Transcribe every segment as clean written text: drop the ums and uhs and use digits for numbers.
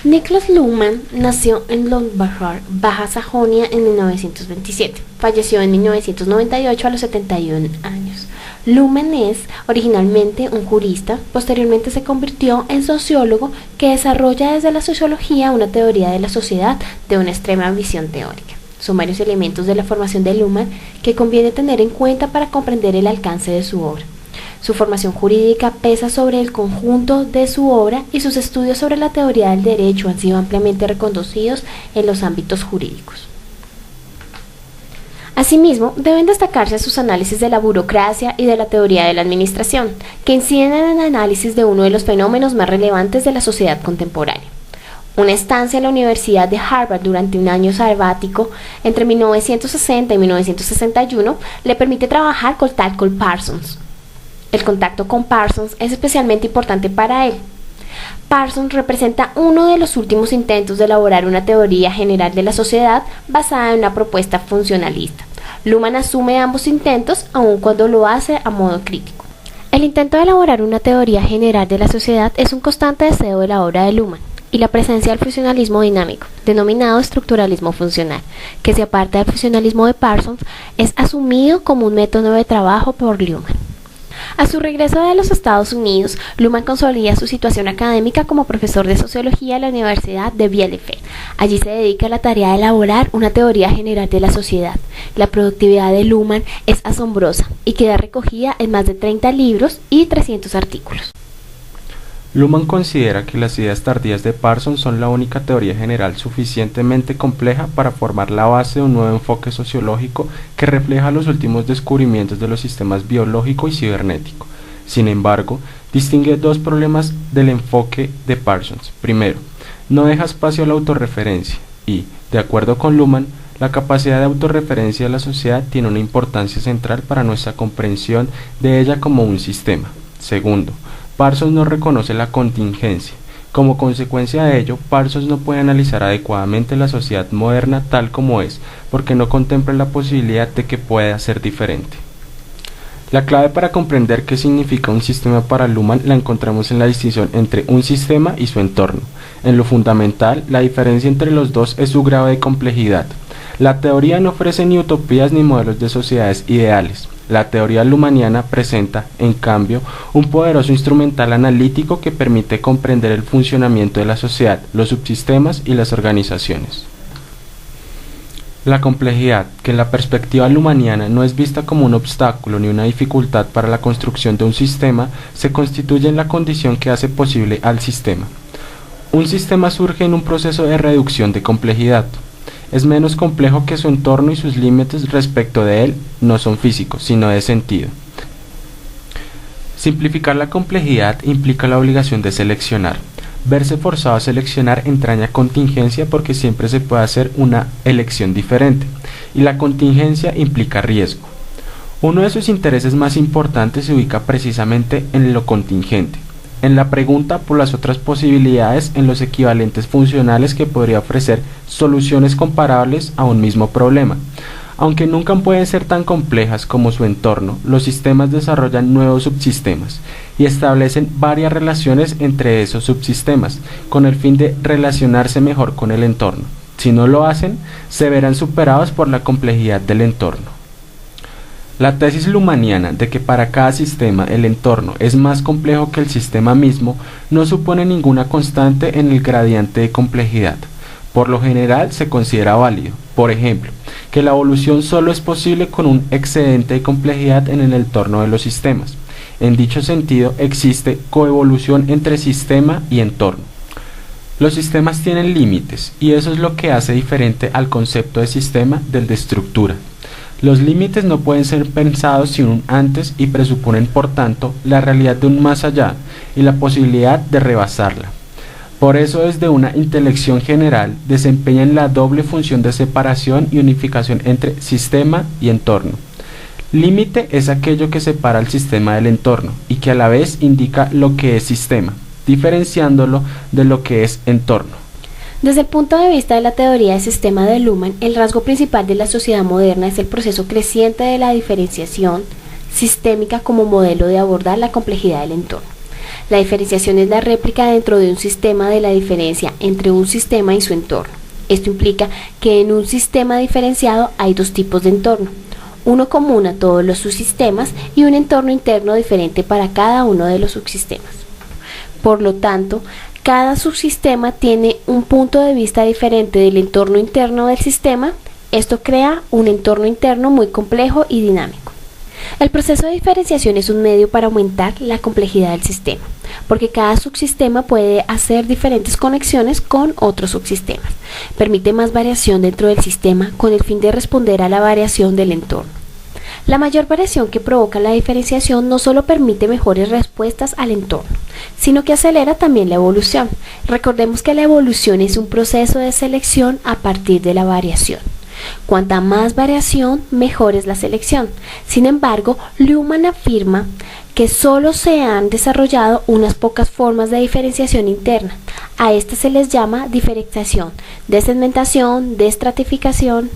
Niklas Luhmann nació en Lohn-Bacher, Baja Sajonia, en 1927. Falleció en 1998 a los 71 años. Luhmann es originalmente un jurista, posteriormente se convirtió en sociólogo que desarrolla desde la sociología una teoría de la sociedad de una extrema visión teórica. Son varios elementos de la formación de Luhmann que conviene tener en cuenta para comprender el alcance de su obra. Su formación jurídica pesa sobre el conjunto de su obra y sus estudios sobre la teoría del derecho han sido ampliamente reconocidos en los ámbitos jurídicos. Asimismo, deben destacarse sus análisis de la burocracia y de la teoría de la administración, que inciden en el análisis de uno de los fenómenos más relevantes de la sociedad contemporánea. Una estancia en la Universidad de Harvard durante un año sabático entre 1960 y 1961 le permite trabajar con tal Cole Parsons. El contacto con Parsons es especialmente importante para él. Parsons representa uno de los últimos intentos de elaborar una teoría general de la sociedad basada en una propuesta funcionalista. Luhmann asume ambos intentos, aun cuando lo hace a modo crítico. El intento de elaborar una teoría general de la sociedad es un constante deseo de la obra de Luhmann y la presencia del funcionalismo dinámico, denominado estructuralismo funcional, que se aparta del funcionalismo de Parsons, es asumido como un método de trabajo por Luhmann. A su regreso de los Estados Unidos, Luhmann consolida su situación académica como profesor de sociología en la Universidad de Bielefeld. Allí se dedica a la tarea de elaborar una teoría general de la sociedad. La productividad de Luhmann es asombrosa y queda recogida en más de 30 libros y 300 artículos. Luhmann considera que las ideas tardías de Parsons son la única teoría general suficientemente compleja para formar la base de un nuevo enfoque sociológico que refleja los últimos descubrimientos de los sistemas biológico y cibernético. Sin embargo, distingue dos problemas del enfoque de Parsons. Primero, no deja espacio a la autorreferencia y, de acuerdo con Luhmann, la capacidad de autorreferencia de la sociedad tiene una importancia central para nuestra comprensión de ella como un sistema. Segundo, Parsons no reconoce la contingencia. Como consecuencia de ello, Parsons no puede analizar adecuadamente la sociedad moderna tal como es, porque no contempla la posibilidad de que pueda ser diferente. La clave para comprender qué significa un sistema para Luhmann la encontramos en la distinción entre un sistema y su entorno. En lo fundamental, la diferencia entre los dos es su grado de complejidad. La teoría no ofrece ni utopías ni modelos de sociedades ideales. La teoría luhmanniana presenta, en cambio, un poderoso instrumental analítico que permite comprender el funcionamiento de la sociedad, los subsistemas y las organizaciones. La complejidad, que en la perspectiva luhmanniana no es vista como un obstáculo ni una dificultad para la construcción de un sistema, se constituye en la condición que hace posible al sistema. Un sistema surge en un proceso de reducción de complejidad. Es menos complejo que su entorno y sus límites respecto de él no son físicos, sino de sentido. Simplificar la complejidad implica la obligación de seleccionar. Verse forzado a seleccionar entraña contingencia porque siempre se puede hacer una elección diferente, y la contingencia implica riesgo. Uno de sus intereses más importantes se ubica precisamente en lo contingente, en la pregunta por las otras posibilidades en los equivalentes funcionales que podría ofrecer soluciones comparables a un mismo problema. Aunque nunca pueden ser tan complejas como su entorno, los sistemas desarrollan nuevos subsistemas y establecen varias relaciones entre esos subsistemas, con el fin de relacionarse mejor con el entorno. Si no lo hacen, se verán superados por la complejidad del entorno. La tesis luhmanniana de que para cada sistema el entorno es más complejo que el sistema mismo no supone ninguna constante en el gradiente de complejidad. Por lo general se considera válido, por ejemplo, que la evolución solo es posible con un excedente de complejidad en el entorno de los sistemas. En dicho sentido, existe coevolución entre sistema y entorno. Los sistemas tienen límites, y eso es lo que hace diferente al concepto de sistema del de estructura. Los límites no pueden ser pensados sin un antes y presuponen, por tanto, la realidad de un más allá y la posibilidad de rebasarla. Por eso, desde una intelección general, desempeñan la doble función de separación y unificación entre sistema y entorno. Límite es aquello que separa el sistema del entorno y que a la vez indica lo que es sistema, diferenciándolo de lo que es entorno. Desde el punto de vista de la teoría del sistema de Luhmann, el rasgo principal de la sociedad moderna es el proceso creciente de la diferenciación sistémica como modelo de abordar la complejidad del entorno. La diferenciación es la réplica dentro de un sistema de la diferencia entre un sistema y su entorno. Esto implica que en un sistema diferenciado hay dos tipos de entorno, uno común a todos los subsistemas y un entorno interno diferente para cada uno de los subsistemas. Por lo tanto, cada subsistema tiene un punto de vista diferente del entorno interno del sistema. Esto crea un entorno interno muy complejo y dinámico. El proceso de diferenciación es un medio para aumentar la complejidad del sistema, porque cada subsistema puede hacer diferentes conexiones con otros subsistemas. Permite más variación dentro del sistema con el fin de responder a la variación del entorno. La mayor variación que provoca la diferenciación no solo permite mejores respuestas al entorno, sino que acelera también la evolución. Recordemos que la evolución es un proceso de selección a partir de la variación. Cuanta más variación, mejor es la selección. Sin embargo, Luhmann afirma que solo se han desarrollado unas pocas formas de diferenciación interna. A estas se les llama diferenciación, desegmentación, destratificación,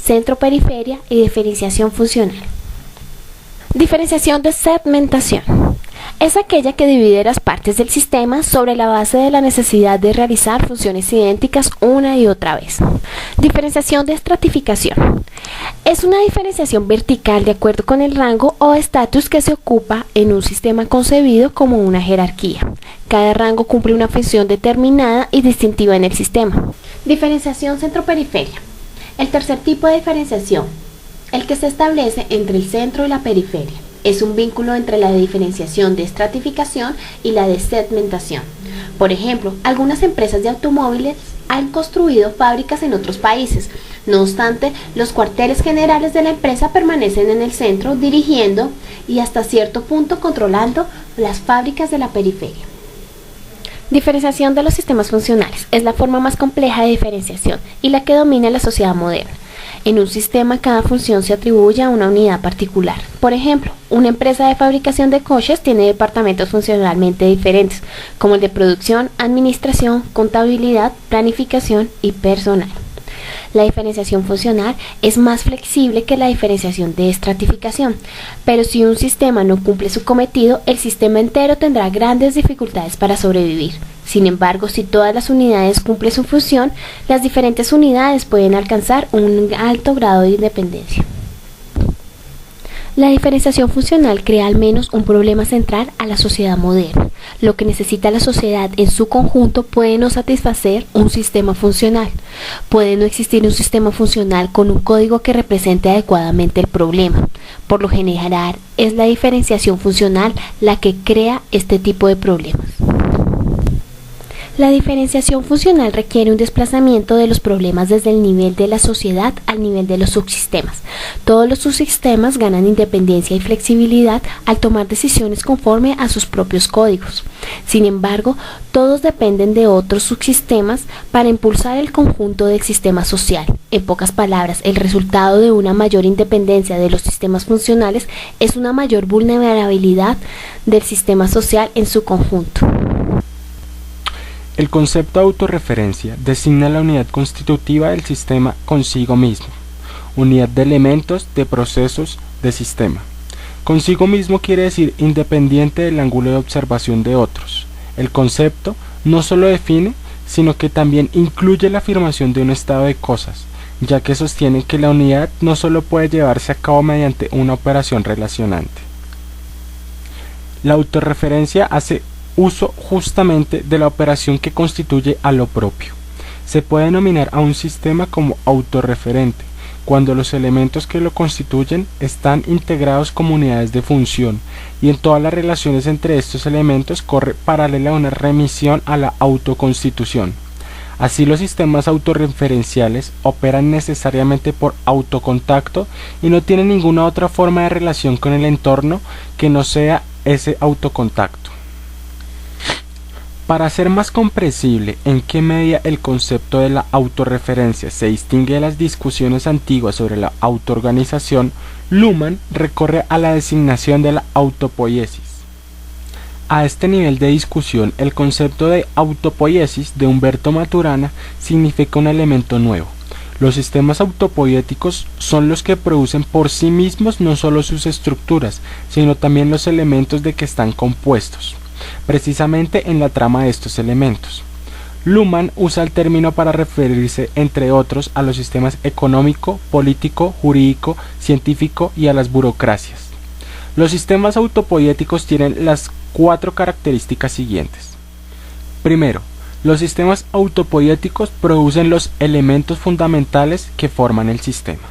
centro-periferia y diferenciación funcional. Diferenciación de segmentación. Es aquella que divide las partes del sistema sobre la base de la necesidad de realizar funciones idénticas una y otra vez. Diferenciación de estratificación. Es una diferenciación vertical de acuerdo con el rango o estatus que se ocupa en un sistema concebido como una jerarquía. Cada rango cumple una función determinada y distintiva en el sistema. Diferenciación centro-periferia. El tercer tipo de diferenciación, el que se establece entre el centro y la periferia. Es un vínculo entre la diferenciación de estratificación y la de segmentación. Por ejemplo, algunas empresas de automóviles han construido fábricas en otros países. No obstante, los cuarteles generales de la empresa permanecen en el centro, dirigiendo y hasta cierto punto controlando las fábricas de la periferia. Diferenciación de los sistemas funcionales es la forma más compleja de diferenciación y la que domina la sociedad moderna. En un sistema, cada función se atribuye a una unidad particular. Por ejemplo, una empresa de fabricación de coches tiene departamentos funcionalmente diferentes, como el de producción, administración, contabilidad, planificación y personal. La diferenciación funcional es más flexible que la diferenciación de estratificación, pero si un sistema no cumple su cometido, el sistema entero tendrá grandes dificultades para sobrevivir. Sin embargo, si todas las unidades cumplen su función, las diferentes unidades pueden alcanzar un alto grado de independencia. La diferenciación funcional crea al menos un problema central a la sociedad moderna. Lo que necesita la sociedad en su conjunto puede no satisfacer un sistema funcional. Puede no existir un sistema funcional con un código que represente adecuadamente el problema. Por lo general, es la diferenciación funcional la que crea este tipo de problemas. La diferenciación funcional requiere un desplazamiento de los problemas desde el nivel de la sociedad al nivel de los subsistemas. Todos los subsistemas ganan independencia y flexibilidad al tomar decisiones conforme a sus propios códigos. Sin embargo, todos dependen de otros subsistemas para impulsar el conjunto del sistema social. En pocas palabras, el resultado de una mayor independencia de los sistemas funcionales es una mayor vulnerabilidad del sistema social en su conjunto. El concepto de autorreferencia designa la unidad constitutiva del sistema consigo mismo, unidad de elementos, de procesos, de sistema. Consigo mismo quiere decir independiente del ángulo de observación de otros. El concepto no solo define, sino que también incluye la afirmación de un estado de cosas, ya que sostiene que la unidad no solo puede llevarse a cabo mediante una operación relacionante. La autorreferencia hace uso justamente de la operación que constituye a lo propio. Se puede denominar a un sistema como autorreferente cuando los elementos que lo constituyen están integrados como unidades de función y en todas las relaciones entre estos elementos corre paralela a una remisión a la autoconstitución. Así, los sistemas autorreferenciales operan necesariamente por autocontacto y no tienen ninguna otra forma de relación con el entorno que no sea ese autocontacto. Para hacer más comprensible en qué medida el concepto de la autorreferencia se distingue de las discusiones antiguas sobre la autoorganización, Luhmann recorre a la designación de la autopoiesis. A este nivel de discusión, el concepto de autopoiesis de Humberto Maturana significa un elemento nuevo. Los sistemas autopoiéticos son los que producen por sí mismos no solo sus estructuras, sino también los elementos de que están compuestos. precisamente en la trama de estos elementos. Luhmann usa el término para referirse, entre otros, a los sistemas económico, político, jurídico, científico y a las burocracias. Los sistemas autopoieticos tienen las 4 características siguientes. Primero, los sistemas autopoieticos producen los elementos fundamentales que forman el sistema.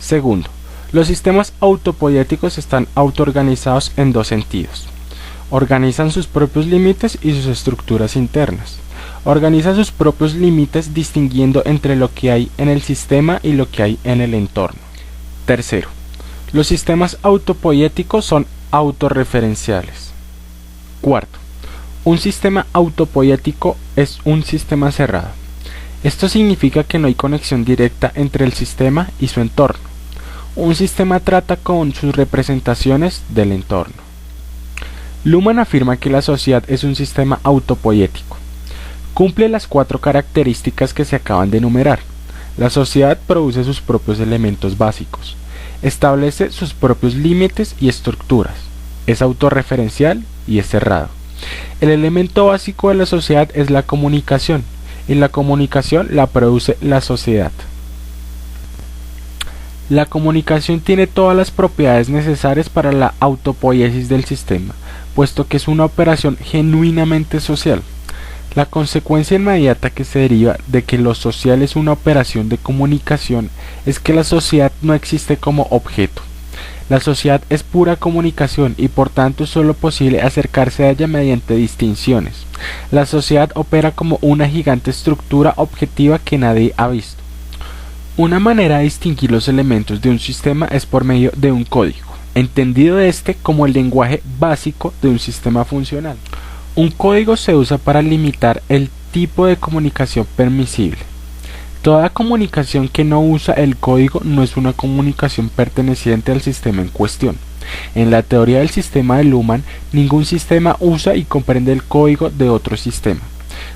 Segundo, los sistemas autopoieticos están autoorganizados en 2 sentidos. Organizan sus propios límites y sus estructuras internas. Organiza sus propios límites distinguiendo entre lo que hay en el sistema y lo que hay en el entorno. Tercero, los sistemas autopoieticos son autorreferenciales. Cuarto, un sistema autopoiético es un sistema cerrado. Esto significa que no hay conexión directa entre el sistema y su entorno. Un sistema trata con sus representaciones del entorno. Luhmann afirma que la sociedad es un sistema autopoiético. Cumple las 4 características que se acaban de enumerar. La sociedad produce sus propios elementos básicos, establece sus propios límites y estructuras, es autorreferencial y es cerrado. El elemento básico de la sociedad es la comunicación, y la comunicación la produce la sociedad. La comunicación tiene todas las propiedades necesarias para la autopoiesis del sistema, puesto que es una operación genuinamente social. La consecuencia inmediata que se deriva de que lo social es una operación de comunicación es que la sociedad no existe como objeto. La sociedad es pura comunicación y por tanto es solo posible acercarse a ella mediante distinciones. La sociedad opera como una gigante estructura objetiva que nadie ha visto. Una manera de distinguir los elementos de un sistema es por medio de un código, entendido como el lenguaje básico de un sistema funcional. Un código se usa para limitar el tipo de comunicación permisible. Toda comunicación que no usa el código no es una comunicación perteneciente al sistema en cuestión. En la teoría del sistema de Luhmann, ningún sistema usa y comprende el código de otro sistema.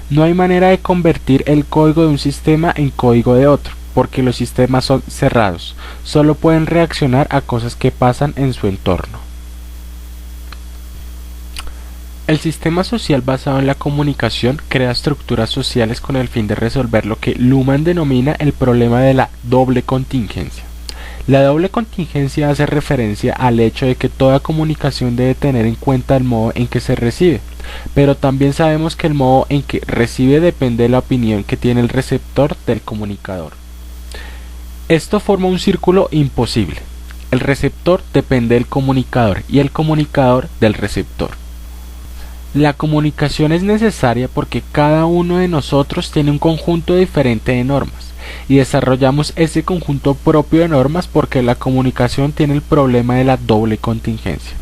No hay manera de convertir el código de un sistema en código de otro, porque los sistemas son cerrados, solo pueden reaccionar a cosas que pasan en su entorno. El sistema social basado en la comunicación crea estructuras sociales con el fin de resolver lo que Luhmann denomina el problema de la doble contingencia. La doble contingencia hace referencia al hecho de que toda comunicación debe tener en cuenta el modo en que se recibe, pero también sabemos que el modo en que recibe depende de la opinión que tiene el receptor del comunicador. Esto forma un círculo imposible. El receptor depende del comunicador y el comunicador del receptor. La comunicación es necesaria porque cada uno de nosotros tiene un conjunto diferente de normas y desarrollamos ese conjunto propio de normas porque la comunicación tiene el problema de la doble contingencia.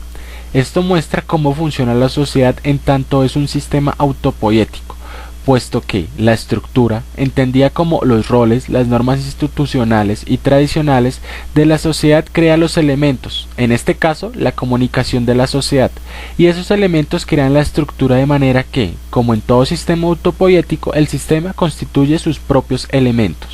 Esto muestra cómo funciona la sociedad en tanto es un sistema autopoiético, puesto que la estructura, entendida como los roles, las normas institucionales y tradicionales de la sociedad, crea los elementos, en este caso la comunicación de la sociedad, y esos elementos crean la estructura de manera que, como en todo sistema autopoiético, el sistema constituye sus propios elementos.